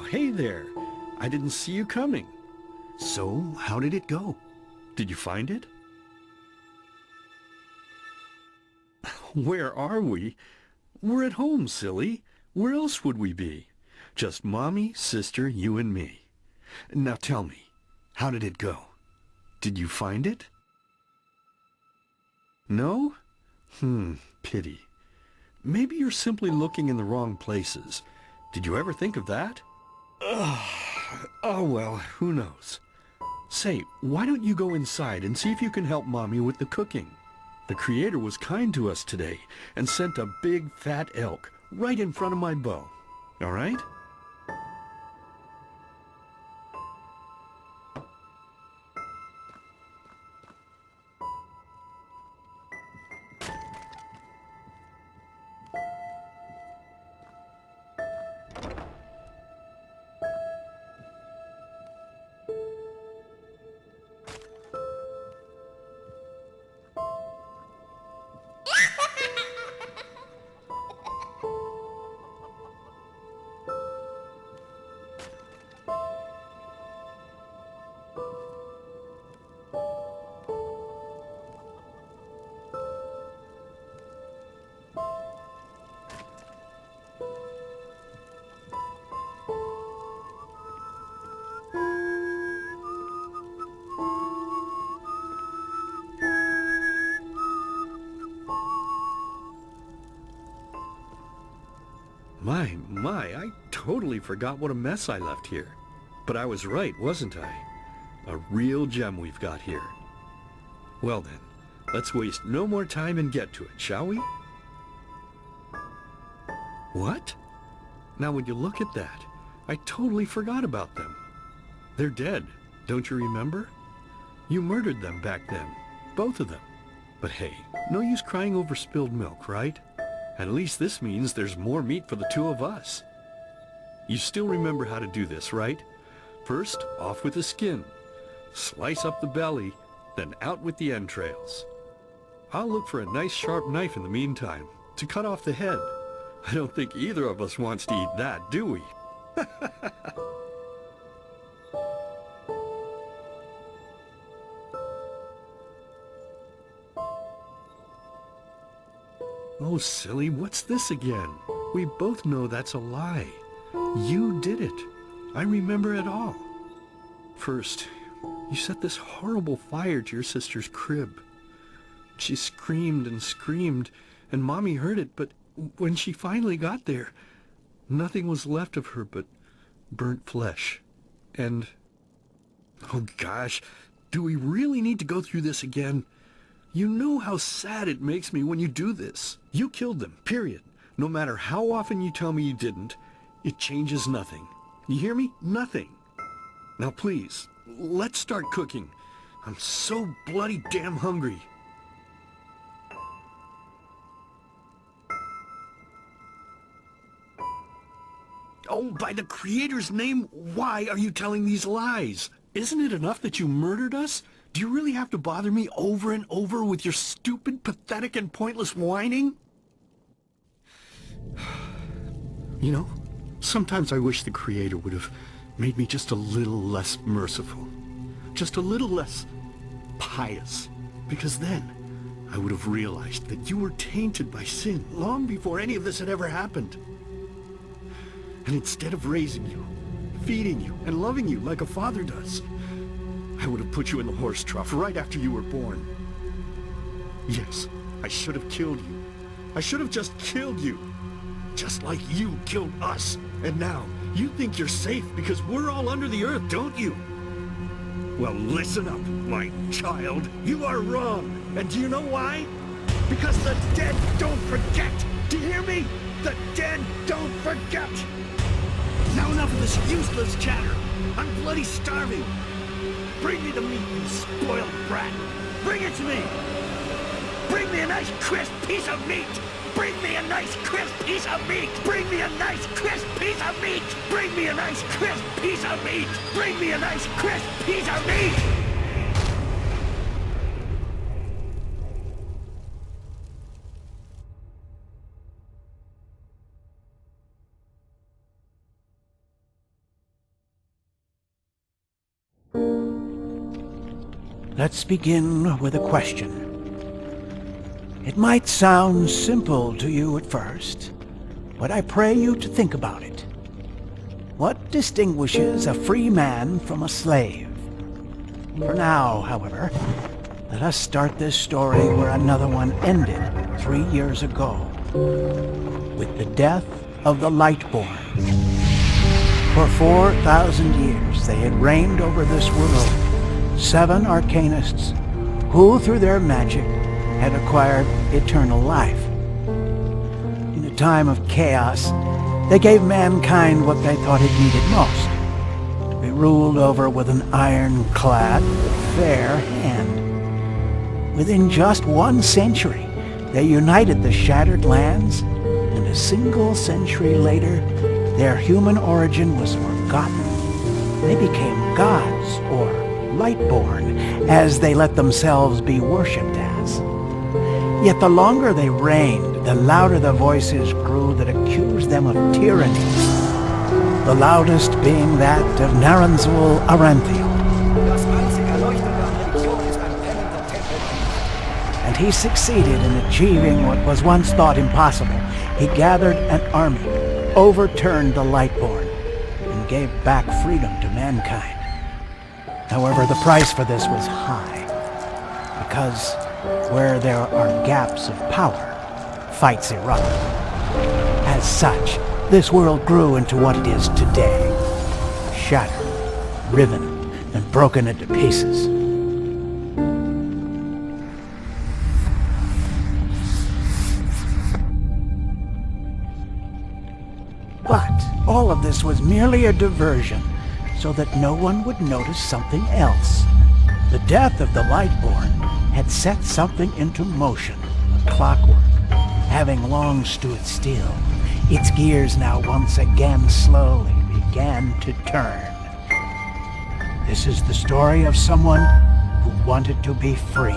hey there. I didn't see you coming. So, how did it go? Did you find it? Where are we? We're at home, silly. Where else would we be? Just Mommy, sister, you and me. Now tell me, how did it go? Did you find it? No? Pity. Maybe you're simply looking in the wrong places. Did you ever think of that? Oh well, who knows. Say, why don't you go inside and see if you can help Mommy with the cooking? The Creator was kind to us today and sent a big fat elk right in front of my bow. All right? My, I totally forgot what a mess I left here. But I was right, wasn't I? A real gem we've got here. Well then, let's waste no more time and get to it, shall we? What? Now when you look at that, I totally forgot about them. They're dead, don't you remember? You murdered them back then, both of them. But hey, no use crying over spilled milk, right? At least this means there's more meat for the two of us. You still remember how to do this, right? First, off with the skin. Slice up the belly, then out with the entrails. I'll look for a nice sharp knife in the meantime, to cut off the head. I don't think either of us wants to eat that, do we? Oh, silly, what's this again? We both know that's a lie. You did it. I remember it all. First, you set this horrible fire to your sister's crib. She screamed and screamed, and Mommy heard it, but when she finally got there, nothing was left of her but burnt flesh. And, oh gosh, do we really need to go through this again? You know how sad it makes me when you do this. You killed them, period. No matter how often you tell me you didn't, it changes nothing. You hear me? Nothing. Now please, let's start cooking. I'm so bloody damn hungry. Oh, by the Creator's name, why are you telling these lies? Isn't it enough that you murdered us? Do you really have to bother me over and over with your stupid, pathetic, and pointless whining? You know, sometimes I wish the Creator would have made me just a little less merciful. Just a little less pious. Because then I would have realized that you were tainted by sin long before any of this had ever happened. And instead of raising you, feeding you, and loving you like a father does, I would have put you in the horse trough right after you were born. Yes, I should have killed you. I should have just killed you. Just like you killed us. And now, you think you're safe because we're all under the earth, don't you? Well, listen up, my child. You are wrong. And do you know why? Because the dead don't forget. Do you hear me? The dead don't forget. Now enough of this useless chatter. I'm bloody starving. Bring me the meat, you spoiled brat! Bring it to me! Bring me a nice crisp piece of meat! Bring me a nice crisp piece of meat! Bring me a nice crisp piece of meat! Bring me a nice crisp piece of meat! Bring me a nice crisp piece of meat! Let's begin with a question. It might sound simple to you at first, but I pray you to think about it. What distinguishes a free man from a slave? For now, however, let us start this story where another one ended 3 years ago, with the death of the Lightborn. For 4,000 years they had reigned over this world, 7 arcanists who, through their magic, had acquired eternal life. In a time of chaos, they gave mankind what they thought it needed most, to be ruled over with an ironclad, fair hand. Within just 1 century, they united the shattered lands, and a single century later, their human origin was forgotten. They became gods, or Lightborn, as they let themselves be worshipped as. Yet the longer they reigned, the louder the voices grew that accused them of tyranny, the loudest being that of Naranzul Aranthiel. And he succeeded in achieving what was once thought impossible. He gathered an army, overturned the Lightborn, and gave back freedom to mankind. However, the price for this was high, because where there are gaps of power, fights erupt. As such, this world grew into what it is today, shattered, riven, and broken into pieces. But all of this was merely a diversion, so that no one would notice something else. The death of the Lightborn had set something into motion, a clockwork, having long stood still. Its gears now once again slowly began to turn. This is the story of someone who wanted to be free.